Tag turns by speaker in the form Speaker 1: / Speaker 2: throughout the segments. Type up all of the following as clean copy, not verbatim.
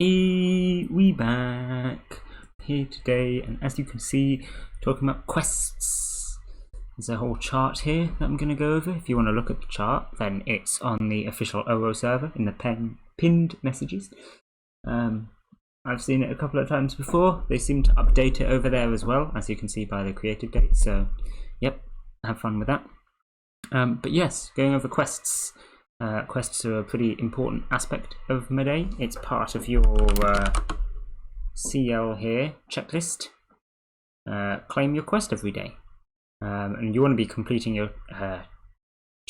Speaker 1: We back here today, and as you can see, talking about quests. There's a whole chart here that I'm going to go over. If you want to look at the chart, then it's on the official OO server in the pinned messages. I've seen it a couple of times before. They seem to update it over there as well, as you can see by the creative date. So, yep, have fun with that. But yes, going over quests. Quests are a pretty important aspect of my day. It's part of your CL here checklist. Claim your quest every day, and you want to be completing your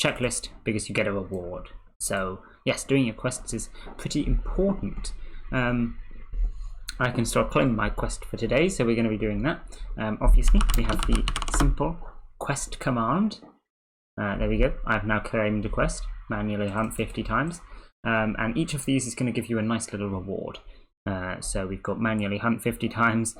Speaker 1: checklist because you get a reward. So yes, doing your quests is pretty important. I can start claiming my quest for today, so we're going to be doing that. Obviously, we have the simple quest command. There we go. I've now claimed a quest. Manually hunt 50 times, and each of these is going to give you a nice little reward. So we've got manually hunt 50 times,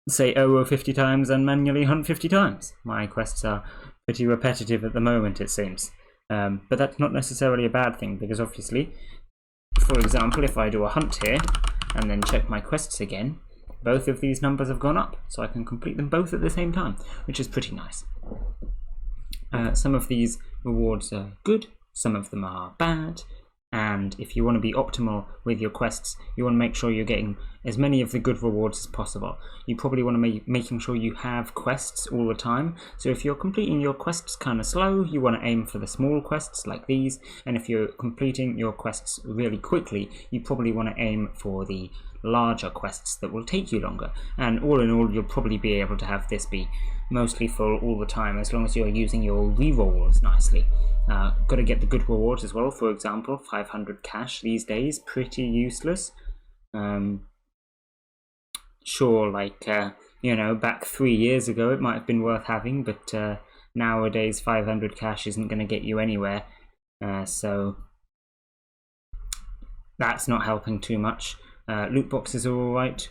Speaker 1: say OO 50 times, and manually hunt 50 times. My quests are pretty repetitive at the moment, it seems, but that's not necessarily a bad thing, because obviously, for example, if I do a hunt here and then check my quests again, both of these numbers have gone up, so I can complete them both at the same time, which is pretty nice. Some of these rewards are good, some of them are bad, and if you want to be optimal with your quests, you want to make sure you're getting as many of the good rewards as possible. You probably want to making sure you have quests all the time. So if you're completing your quests kind of slow, you want to aim for the small quests like these, and if you're completing your quests really quickly, you probably want to aim for the larger quests that will take you longer. And all in all, you'll probably be able to have this be mostly full all the time, as long as you're using your rerolls nicely. Got to get the good rewards as well. For example, 500 cash these days, pretty useless. Sure, like you know, back 3 years ago it might have been worth having, but nowadays 500 cash isn't going to get you anywhere, so that's not helping too much. Loot boxes are alright,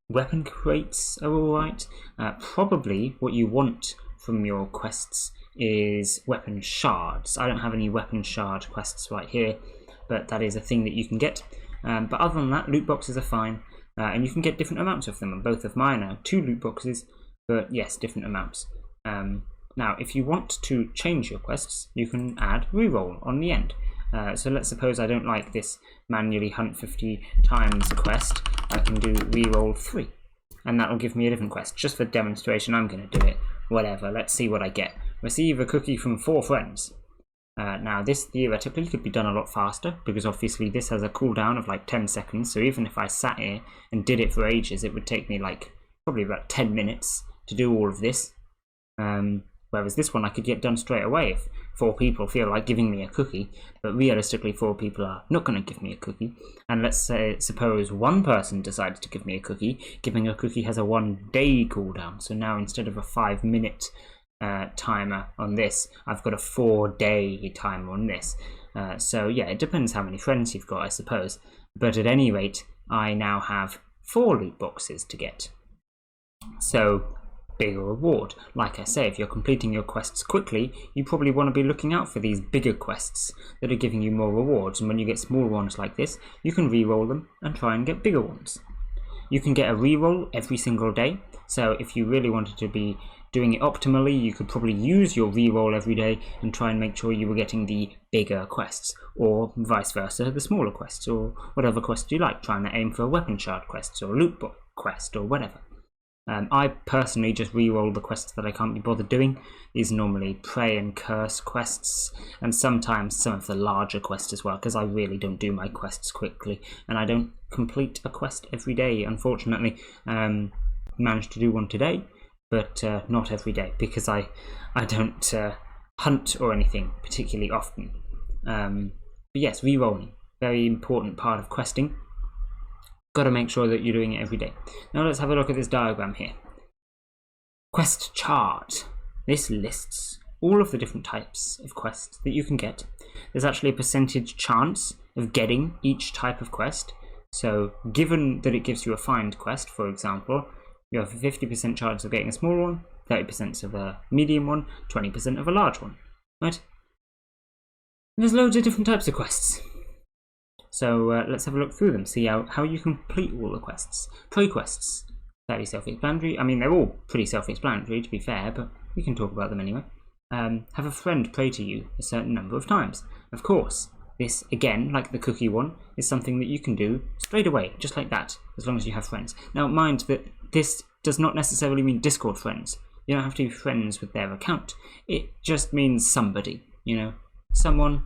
Speaker 1: weapon crates are alright. Probably what you want from your quests is weapon shards. I don't have any weapon shard quests right here, but that is a thing that you can get. But other than that, loot boxes are fine, and you can get different amounts of them, and both of mine are 2 loot boxes, but yes, different amounts. Now, if you want to change your quests, you can add reroll on the end. So let's suppose I don't like this manually hunt 50 times quest. I can do reroll 3, and that will give me a different quest. Just for demonstration, I'm going to do it. Whatever, let's see what I get. Receive a cookie from 4 friends. Now this theoretically could be done a lot faster, because obviously this has a cooldown of like 10 seconds, so even if I sat here and did it for ages, it would take me like probably about 10 minutes to do all of this. Whereas this one I could get done straight away if 4 people feel like giving me a cookie, but realistically 4 people are not going to give me a cookie. And let's say, suppose one person decides to give me a cookie. Giving a cookie has a 1-day cooldown, so now instead of a 5-minute timer on this, I've got a 4-day timer on this. So yeah, it depends how many friends you've got, I suppose. But at any rate, I now have 4 loot boxes to get. So bigger reward. Like I say, if you're completing your quests quickly, you probably want to be looking out for these bigger quests that are giving you more rewards, and when you get small ones like this, you can re-roll them and try and get bigger ones. You can get a re-roll every single day, so if you really wanted to be doing it optimally, you could probably use your re-roll every day and try and make sure you were getting the bigger quests, or vice versa, the smaller quests, or whatever quest you like, trying to aim for weapon shard quests or loot book quest or whatever. I personally just re-roll the quests that I can't be bothered doing. These are normally pray and curse quests, and sometimes some of the larger quests as well, because I really don't do my quests quickly, and I don't complete a quest every day, unfortunately. Managed to do one today, but not every day, because I don't hunt or anything particularly often. But yes, re-rolling, very important part of questing. Got to make sure that you're doing it every day. Now let's have a look at this diagram here. Quest chart. This lists all of the different types of quests that you can get. There's actually a percentage chance of getting each type of quest. So given that it gives you a find quest, for example, you have a 50% chance of getting a small one, 30% of a medium one, 20% of a large one. Right? And there's loads of different types of quests. So let's have a look through them, see how you complete all the quests. Pray quests, fairly self-explanatory. I mean, they're all pretty self-explanatory, to be fair, but we can talk about them anyway. Have a friend pray to you a certain number of times. Of course, this, again, like the cookie one, is something that you can do straight away, just like that, as long as you have friends. Now, mind that this does not necessarily mean Discord friends. You don't have to be friends with their account. It just means somebody, someone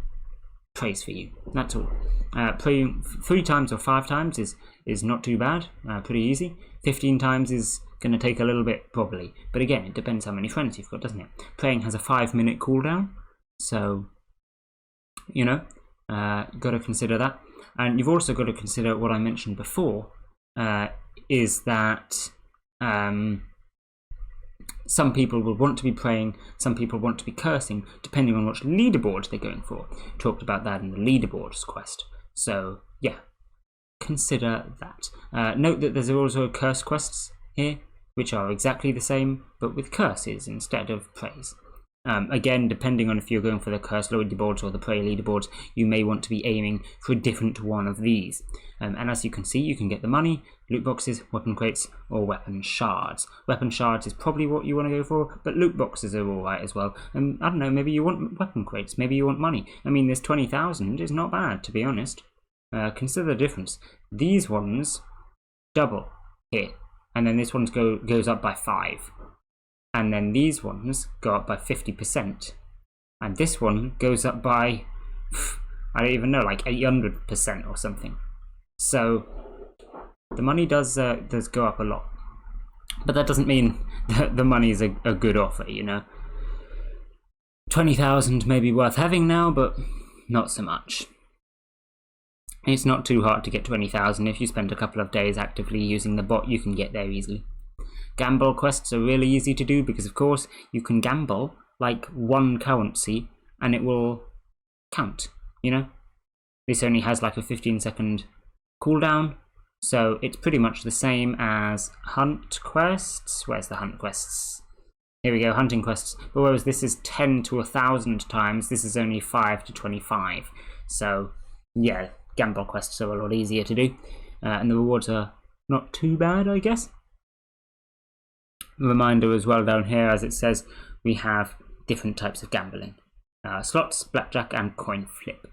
Speaker 1: prays for you. That's all. Praying 3 times or 5 times is not too bad, pretty easy. 15 times is going to take a little bit, probably. But again, it depends how many friends you've got, doesn't it? Praying has a 5-minute cooldown, so, got to consider that. And you've also got to consider what I mentioned before, is that some people will want to be praying, some people want to be cursing, depending on which leaderboard they're going for. Talked about that in the leaderboards quest. So, yeah, consider that. Note that there's also curse quests here, which are exactly the same, but with curses instead of praise. Again, depending on if you're going for the curse leaderboards or the pray leaderboards, you may want to be aiming for a different one of these. And as you can see, you can get the money, loot boxes, weapon crates, or weapon shards. Weapon shards is probably what you want to go for, but loot boxes are alright as well. And I don't know, maybe you want weapon crates, maybe you want money. I mean, this 20,000 is not bad, to be honest. Consider the difference. These ones double here, and then this one goes up by 5. And then these ones go up by 50%. And this one goes up by, I don't even know, like 800% or something. So the money does go up a lot. But that doesn't mean that the money is a good offer, 20,000 may be worth having now, but not so much. It's not too hard to get 20,000. If you spend a couple of days actively using the bot, you can get there easily. Gamble quests are really easy to do because, of course, you can gamble like 1 currency and it will count, This only has like a 15-second cooldown, so it's pretty much the same as hunt quests. Where's the hunt quests? Here we go, hunting quests. But whereas this is 10 to 1,000 times, this is only 5 to 25. So, yeah, gamble quests are a lot easier to do. And the rewards are not too bad, I guess. Reminder as well down here, as it says, we have different types of gambling. Slots, blackjack, and coin flip.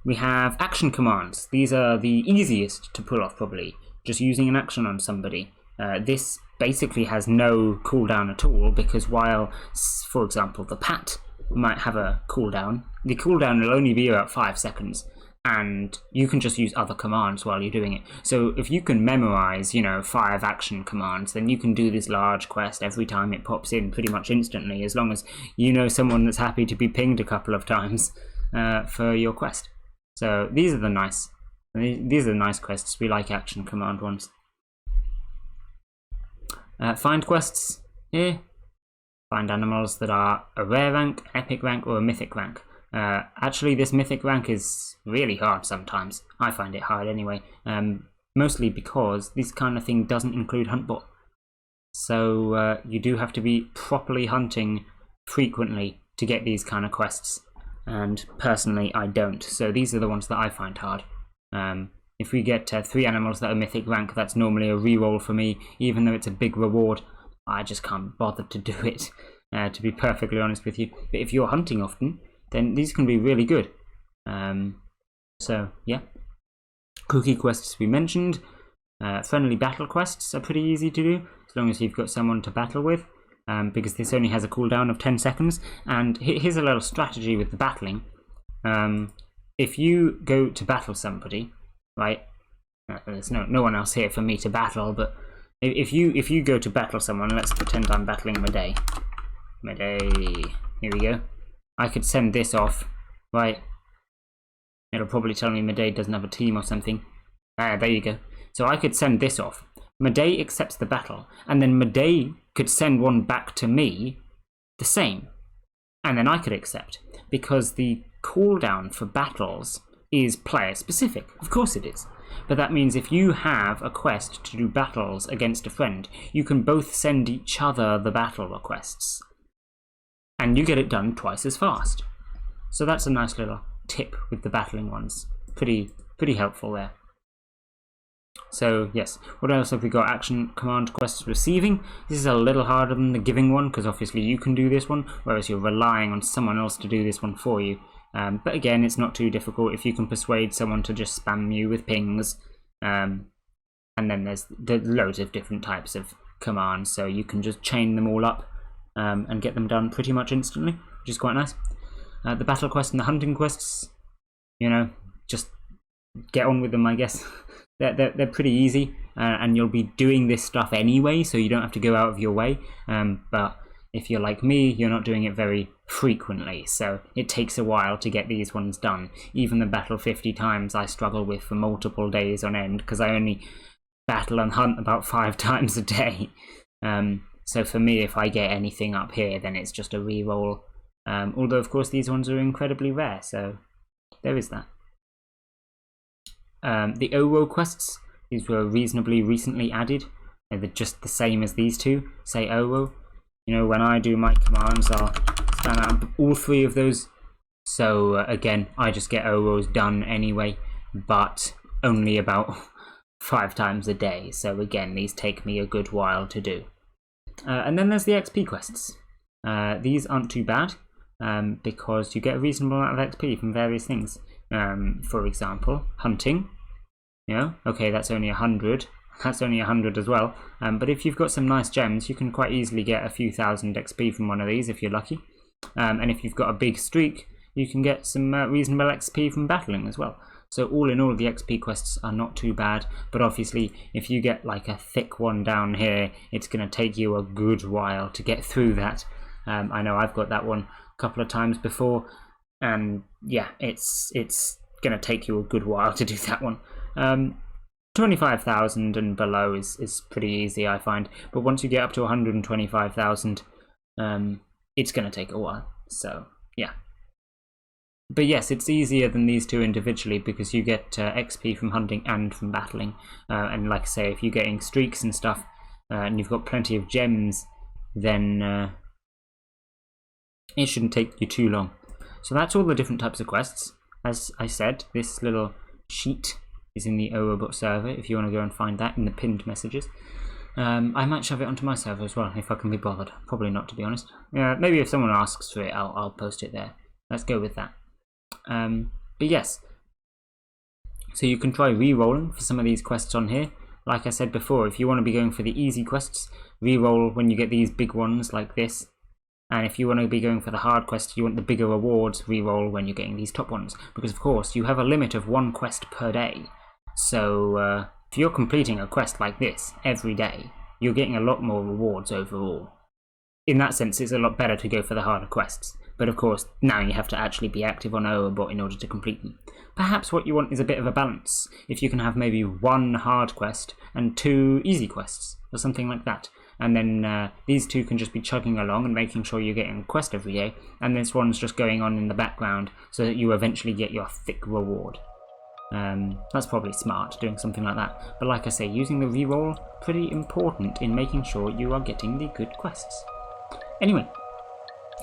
Speaker 1: We have action commands. These are the easiest to pull off, probably. Just using an action on somebody. This basically has no cooldown at all, because while, for example, the pat might have a cooldown, the cooldown will only be about 5 seconds. And you can just use other commands while you're doing it. So if you can memorize, 5 action commands, then you can do this large quest every time it pops in pretty much instantly, as long as you know someone that's happy to be pinged a couple of times for your quest. So these are the nice quests. We like action command ones. Find quests here. Find animals that are a rare rank, epic rank, or a mythic rank. Actually, this mythic rank is really hard sometimes. I find it hard anyway. Mostly because this kind of thing doesn't include huntbot. So you do have to be properly hunting frequently to get these kind of quests. And personally, I don't. So these are the ones that I find hard. If we get 3 animals that are mythic rank, that's normally a reroll for me. Even though it's a big reward, I just can't bother to do it, to be perfectly honest with you. But if you're hunting often, then these can be really good. So, yeah. Cookie quests we mentioned. Friendly battle quests are pretty easy to do, as long as you've got someone to battle with, because this only has a cooldown of 10 seconds. And here's a little strategy with the battling. If you go to battle somebody, right, there's no one else here for me to battle, but if you go to battle someone, let's pretend I'm battling Medei. Here we go. I could send this off, right? It'll probably tell me Medei doesn't have a team or something. There you go. So I could send this off. Medei accepts the battle, and then Medei could send one back to me, the same. And then I could accept, because the cooldown for battles is player specific. Of course it is. But that means if you have a quest to do battles against a friend, you can both send each other the battle requests. And you get it done twice as fast. So that's a nice little tip with the battling ones. Pretty helpful there. So yes, what else have we got? Action command quests receiving. This is a little harder than the giving one, because obviously you can do this one, whereas you're relying on someone else to do this one for you. But again, it's not too difficult if you can persuade someone to just spam you with pings. And then there's loads of different types of commands, so you can just chain them all up and get them done pretty much instantly, which is quite nice. The battle quest and the hunting quests, you know, just get on with them, I guess. They're pretty easy, and you'll be doing this stuff anyway, so you don't have to go out of your way. But if you're like me, you're not doing it very frequently, so it takes a while to get these ones done. Even the battle 50 times I struggle with for multiple days on end, because I only battle and hunt about 5 times a day. So for me, if I get anything up here, then it's just a reroll. Although, of course, these ones are incredibly rare, so there is that. The OWO quests, these were reasonably recently added. They're just the same as these two, say OWO. You know, when I do my commands, I'll span out all 3 of those. So again, I just get OWOs done anyway, but only about 5 times a day. So again, these take me a good while to do. And then there's the XP quests. These aren't too bad, because you get a reasonable amount of XP from various things. For example, hunting. You know, okay, that's only 100. That's only 100 as well. But if you've got some nice gems, you can quite easily get a few thousand XP from one of these if you're lucky. And if you've got a big streak, you can get some reasonable XP from battling as well. So all in all, the XP quests are not too bad. But obviously, if you get like a thick one down here, it's going to take you a good while to get through that. I know I've got that one a couple of times before. And yeah, it's going to take you a good while to do that one. 25,000 and below is pretty easy, I find. But once you get up to 125,000, it's going to take a while. So yeah. But yes, it's easier than these two individually, because you get XP from hunting and from battling. And like I say, if you're getting streaks and stuff, and you've got plenty of gems, then it shouldn't take you too long. So that's all the different types of quests. As I said, this little sheet is in the OWOBot server, if you want to go and find that in the pinned messages. I might shove it onto my server as well, if I can be bothered. Probably not, to be honest. Maybe if someone asks for it, I'll post it there. Let's go with that. But yes, so you can try re-rolling for some of these quests on here. Like I said before, if you want to be going for the easy quests, re-roll when you get these big ones like this. And if you want to be going for the hard quests, you want the bigger rewards, re-roll when you're getting these top ones. Because of course, you have a limit of 1 quest per day. So if you're completing a quest like this every day, you're getting a lot more rewards overall. In that sense, it's a lot better to go for the harder quests. But of course, now you have to actually be active on OWOBot in order to complete them. Perhaps what you want is a bit of a balance. If you can have maybe 1 hard quest and 2 easy quests, or something like that. And then these 2 can just be chugging along and making sure you're getting a quest every day. And this one's just going on in the background so that you eventually get your thick reward. That's probably smart, doing something like that. But like I say, using the reroll, pretty important in making sure you are getting the good quests. Anyway,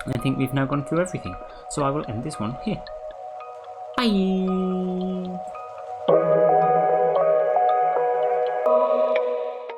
Speaker 1: I think we've now gone through everything, so I will end this one here. Bye!